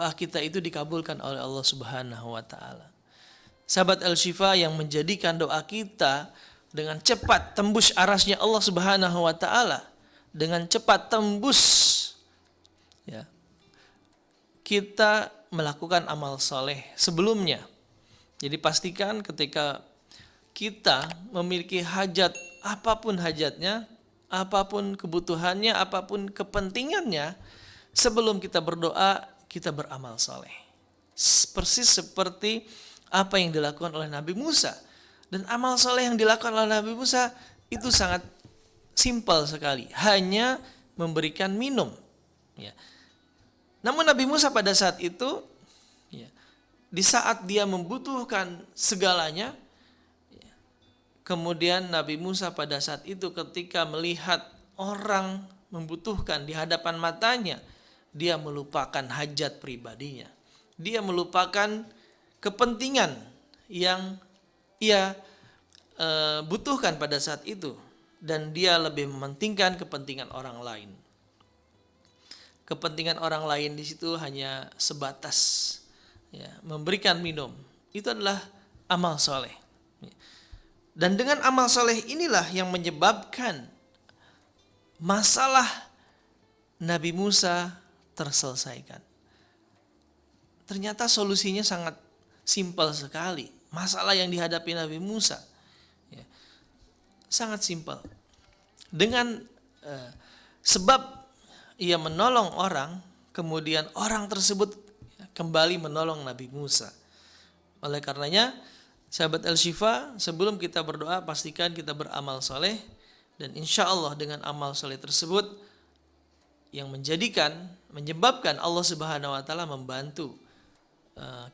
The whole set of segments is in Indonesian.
doa kita itu dikabulkan oleh Allah Subhanahu wa taala. Sahabat Al-Syifa, yang menjadikan doa kita dengan cepat tembus arasnya Allah Subhanahu wa taala, dengan cepat tembus, ya, kita melakukan amal soleh sebelumnya. Jadi pastikan ketika kita memiliki hajat, apapun hajatnya, apapun kebutuhannya, apapun kepentingannya, sebelum kita berdoa, kita beramal soleh. Persis seperti apa yang dilakukan oleh Nabi Musa. Dan amal soleh yang dilakukan oleh Nabi Musa itu sangat simpel sekali, hanya memberikan minum. Ya. Namun Nabi Musa pada saat itu, ya, di saat dia membutuhkan segalanya, ya, kemudian Nabi Musa pada saat itu ketika melihat orang membutuhkan di hadapan matanya, dia melupakan hajat pribadinya. Dia melupakan kepentingan yang ia butuhkan pada saat itu, dan dia lebih mementingkan kepentingan orang lain. Kepentingan orang lain di situ hanya sebatas, ya, memberikan minum. Itu adalah amal soleh. Dan dengan amal soleh inilah yang menyebabkan masalah Nabi Musa terselesaikan. Ternyata solusinya sangat simpel sekali. Masalah yang dihadapi Nabi Musa, ya, sangat simpel. Dengan sebab ia menolong orang, kemudian orang tersebut kembali menolong Nabi Musa. Oleh karenanya, sahabat Al-Syifa, sebelum kita berdoa, pastikan kita beramal soleh, dan insya Allah dengan amal soleh tersebut yang menyebabkan Allah Subhanahu wa taala membantu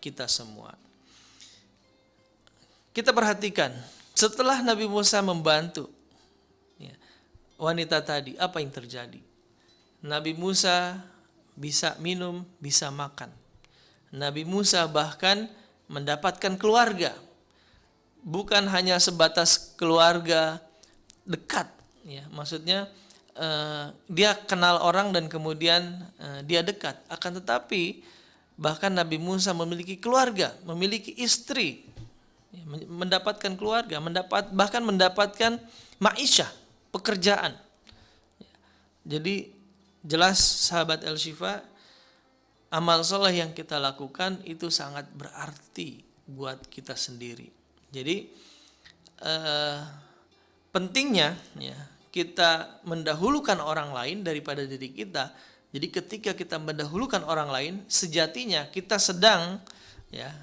kita semua. Kita perhatikan, setelah Nabi Musa membantu, ya, wanita tadi, apa yang terjadi? Nabi Musa bisa minum, bisa makan. Nabi Musa bahkan mendapatkan keluarga. Bukan hanya sebatas keluarga dekat, ya, maksudnya dia kenal orang dan kemudian dia dekat. Akan tetapi bahkan Nabi Musa memiliki keluarga, memiliki istri, mendapatkan keluarga, bahkan mendapatkan ma'isyah, pekerjaan. Jadi jelas sahabat Al-Syifa, amal soleh yang kita lakukan itu sangat berarti buat kita sendiri. Jadi pentingnya, ya, kita mendahulukan orang lain daripada diri kita. Jadi ketika kita mendahulukan orang lain, sejatinya kita sedang, ya,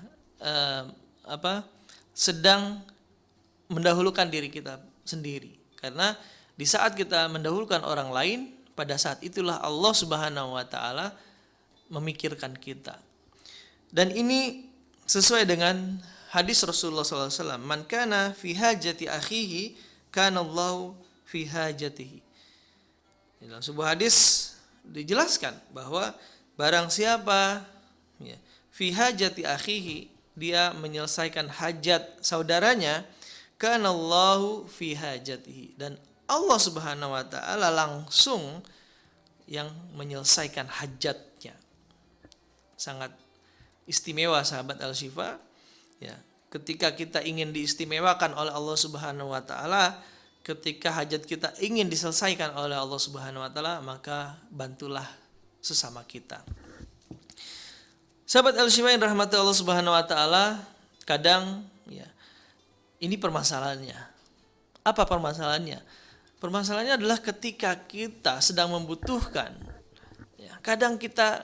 sedang mendahulukan diri kita sendiri. Karena di saat kita mendahulukan orang lain, pada saat itulah Allah Subhanahu wa taala memikirkan kita. Dan ini sesuai dengan hadis Rasulullah SAW, man kana fi hajati akhihi kana Allahu fi hajatihi. Dalam sebuah hadis dijelaskan bahwa barang siapa, ya, fi hajati akhihi, dia menyelesaikan hajat saudaranya, kana Allahu fi hajatihi, dan Allah Subhanahu wa taala langsung yang menyelesaikan hajatnya. Sangat istimewa sahabat Al-Syifa, ya. Ketika kita ingin diistimewakan oleh Allah Subhanahu wa taala, ketika hajat kita ingin diselesaikan oleh Allah Subhanahu wa taala, maka bantulah sesama kita. Sahabat Al-Syifa yang rahmati Allah Subhanahu wa taala, kadang, ya, ini permasalahannya. Apa permasalahannya? Permasalahannya adalah ketika kita sedang membutuhkan, ya, kadang kita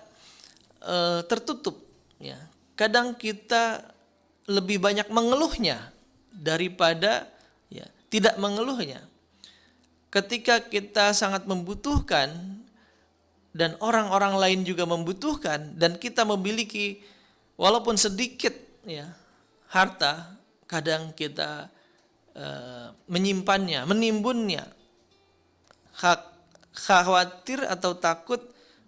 tertutup, ya. Kadang kita lebih banyak mengeluhnya daripada, ya, tidak mengeluhnya. Ketika kita sangat membutuhkan dan orang-orang lain juga membutuhkan, dan kita memiliki walaupun sedikit, ya, harta, kadang kita menyimpannya, menimbunnya, khawatir atau takut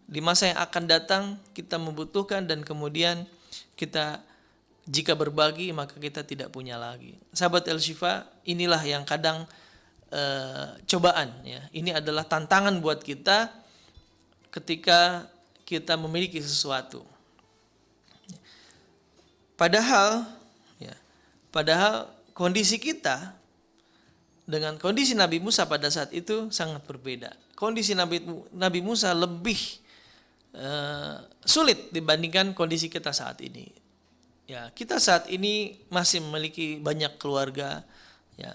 di masa yang akan datang kita membutuhkan, dan kemudian kita jika berbagi maka kita tidak punya lagi. Sahabat Al-Syifa, inilah yang kadang cobaan, ya. Ini adalah tantangan buat kita ketika kita memiliki sesuatu. Padahal ya, padahal kondisi kita dengan kondisi Nabi Musa pada saat itu sangat berbeda. Kondisi Nabi Musa lebih sulit dibandingkan kondisi kita saat ini. Ya, kita saat ini masih memiliki banyak keluarga, ya,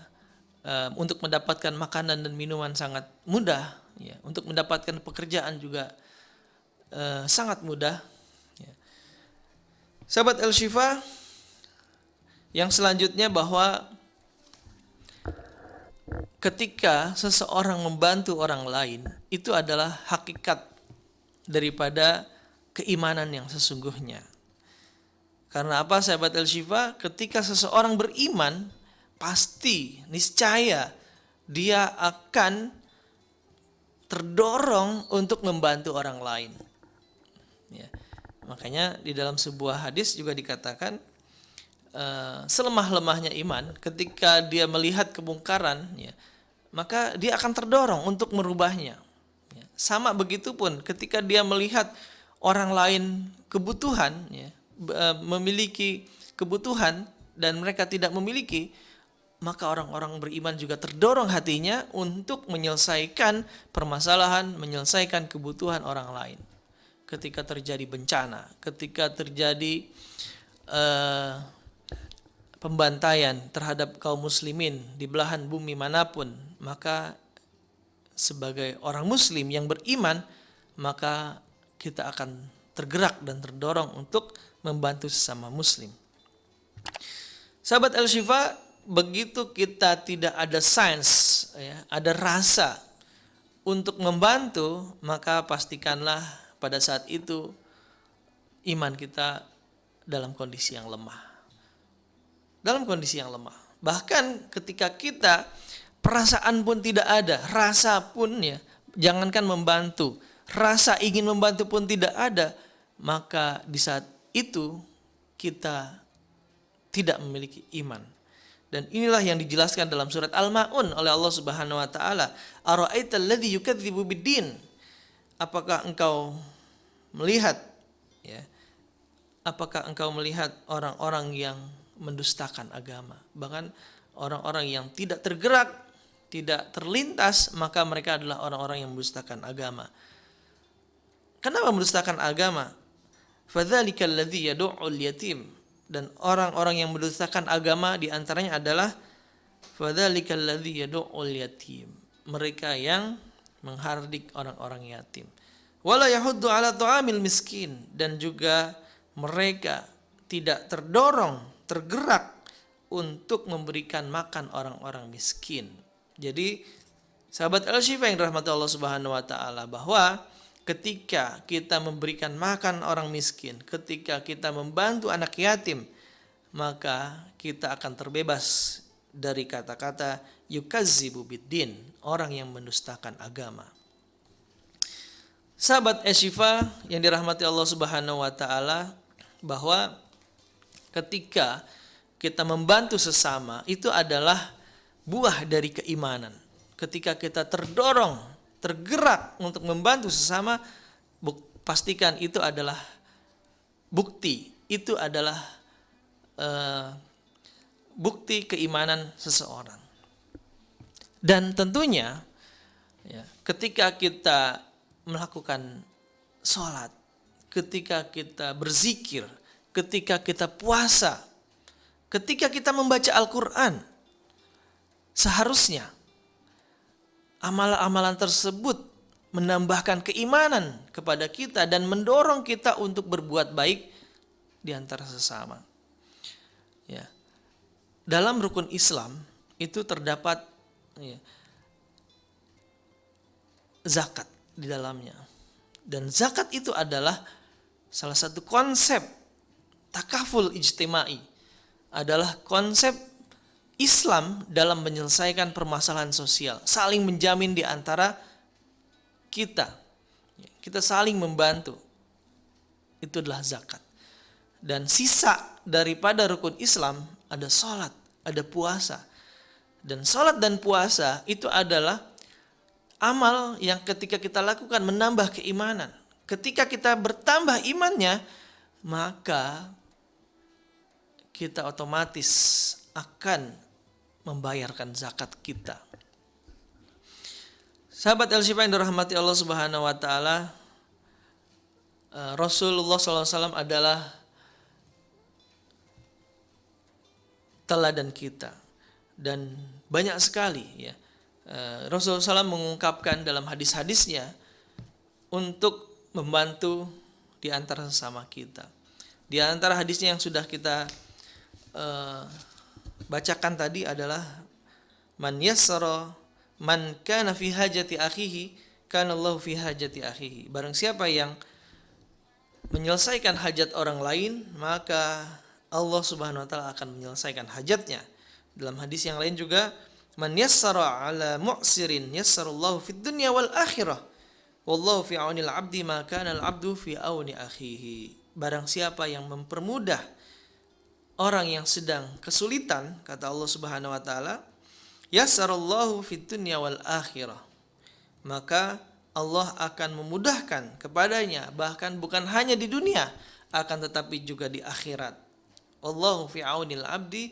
untuk mendapatkan makanan dan minuman sangat mudah, ya, untuk mendapatkan pekerjaan juga sangat mudah. Ya. Sahabat Al-Shifa, yang selanjutnya bahwa ketika seseorang membantu orang lain, itu adalah hakikat daripada keimanan yang sesungguhnya. Karena apa sahabat Al-Shifa? Ketika seseorang beriman, pasti, niscaya dia akan terdorong untuk membantu orang lain. Ya. Makanya di dalam sebuah hadis juga dikatakan, selemah-lemahnya iman, ketika dia melihat kemungkaran, ya, maka dia akan terdorong untuk merubahnya. Ya. Sama begitu pun ketika dia melihat orang lain kebutuhan, ya, memiliki kebutuhan dan mereka tidak memiliki, maka orang-orang beriman juga terdorong hatinya untuk menyelesaikan permasalahan, menyelesaikan kebutuhan orang lain. Ketika terjadi bencana, ketika terjadi pembantaian terhadap kaum muslimin di belahan bumi manapun, maka sebagai orang muslim yang beriman, maka kita akan tergerak dan terdorong untuk membantu sesama muslim. Sahabat Al-Shifa, begitu kita tidak ada sains, ya, ada rasa untuk membantu, maka pastikanlah pada saat itu iman kita dalam kondisi yang lemah. Dalam kondisi yang lemah. Bahkan ketika kita perasaan pun tidak ada, rasa pun, ya, jangankan membantu, rasa ingin membantu pun tidak ada, maka di saat itu kita tidak memiliki iman. Dan inilah yang dijelaskan dalam surat Al-Ma'un oleh Allah Subhanahu wa taala, ara'aital ladzi yukadzibu biddin? Apakah engkau melihat, ya, apakah engkau melihat orang-orang yang mendustakan agama, bahkan orang-orang yang tidak tergerak, tidak terlintas, maka mereka adalah orang-orang yang mendustakan agama. Kenapa mendustakan agama? Fadzalikal ladzi yad'ul yatim, dan orang-orang yang mendustakan agama diantaranya adalah fadzalikal ladzi yad'ul yatim, mereka yang menghardik orang-orang yatim. Wala yahuddu ala ta'amil miskin, dan juga mereka tidak terdorong, tergerak untuk memberikan makan orang-orang miskin. Jadi sahabat Al-Shifa yang dirahmati Allah Subhanahu wa taala, bahwa ketika kita memberikan makan orang miskin, ketika kita membantu anak yatim, maka kita akan terbebas dari kata-kata yukazzibu biddin, orang yang mendustakan agama. Sahabat Al-Shifa yang dirahmati Allah Subhanahu wa taala, bahwa ketika kita membantu sesama, itu adalah buah dari keimanan. Ketika kita terdorong, tergerak untuk membantu sesama, pastikan itu adalah bukti, itu adalah bukti keimanan seseorang. Dan tentunya, ya, ketika kita melakukan sholat, ketika kita berzikir, ketika kita puasa, ketika kita membaca Al-Quran, seharusnya amalan-amalan tersebut menambahkan keimanan kepada kita dan mendorong kita untuk berbuat baik di antara sesama. Ya. Dalam rukun Islam itu terdapat, ya, zakat di dalamnya. Dan zakat itu adalah salah satu konsep takaful ijtimai, adalah konsep Islam dalam menyelesaikan permasalahan sosial, saling menjamin di antara kita. Kita saling membantu. Itu adalah zakat. Dan sisa daripada rukun Islam ada sholat, ada puasa. Dan sholat dan puasa itu adalah amal yang ketika kita lakukan menambah keimanan. Ketika kita bertambah imannya, maka kita otomatis akan membayarkan zakat kita. Sahabat Al-Shifa yang dirahmati Allah Subhanahu wa taala, Rasulullah SAW adalah teladan kita, dan banyak sekali ya Rasulullah SAW mengungkapkan dalam hadis-hadisnya untuk membantu di antara sesama kita. Di antara hadisnya yang sudah kita bacakan tadi adalah man yassara man kana fi hajati akhihi kana Allah fi hajati akhihi. Barang siapa yang menyelesaikan hajat orang lain, maka Allah Subhanahu wa taala akan menyelesaikan hajatnya. Dalam hadis yang lain juga, man yassara ala mu'sirin yassarallahu fid dunya wal akhirah. Wallahu fi aunil 'abdi ma kana al-'abdu fi auni akhihi. Barang siapa yang mempermudah orang yang sedang kesulitan, kata Allah Subhanahu wa taala, yassarallahu fid dunya wal akhirah. Maka Allah akan memudahkan kepadanya, bahkan bukan hanya di dunia, akan tetapi juga di akhirat. Wallahu fi aunil 'abdi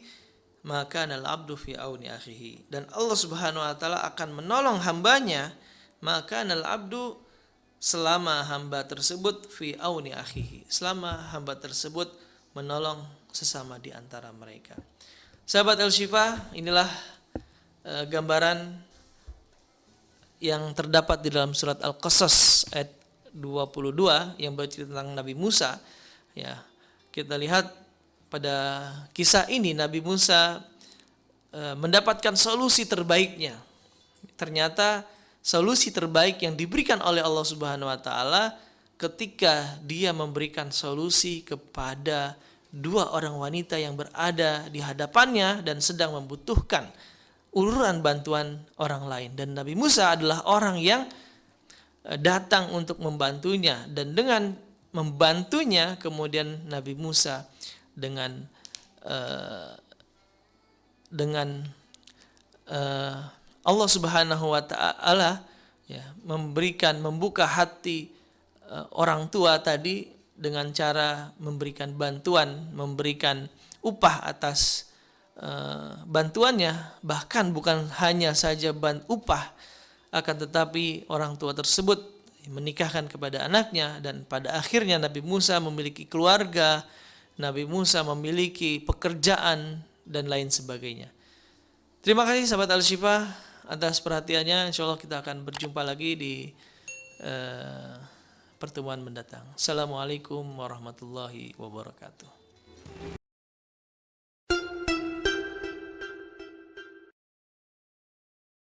maka al abdu fi auni akhihi. Dan Allah Subhanahu wa taala akan menolong hambanya, maka al abdu, selama hamba tersebut fi auni akhihi, selama hamba tersebut menolong sesama di antara mereka. Sahabat Al-Shifa, inilah gambaran yang terdapat di dalam surat Al-Qasas ayat 22 yang bercerita tentang Nabi Musa. Ya, kita lihat pada kisah ini Nabi Musa mendapatkan solusi terbaiknya. Ternyata solusi terbaik yang diberikan oleh Allah Subhanahu wa taala ketika dia memberikan solusi kepada dua orang wanita yang berada di hadapannya dan sedang membutuhkan uluran bantuan orang lain. Dan Nabi Musa adalah orang yang datang untuk membantunya, dan dengan membantunya kemudian Nabi Musa dengan Allah Subhanahu wa taala ya membuka hati orang tua tadi dengan cara memberikan bantuan, memberikan upah atas bantuannya. Bahkan bukan hanya saja upah, akan tetapi orang tua tersebut menikahkan kepada anaknya, dan pada akhirnya Nabi Musa memiliki keluarga, Nabi Musa memiliki pekerjaan dan lain sebagainya. Terima kasih sahabat Al-Shifa atas perhatiannya. Insyaallah kita akan berjumpa lagi di pertemuan mendatang. Assalamualaikum warahmatullahi wabarakatuh.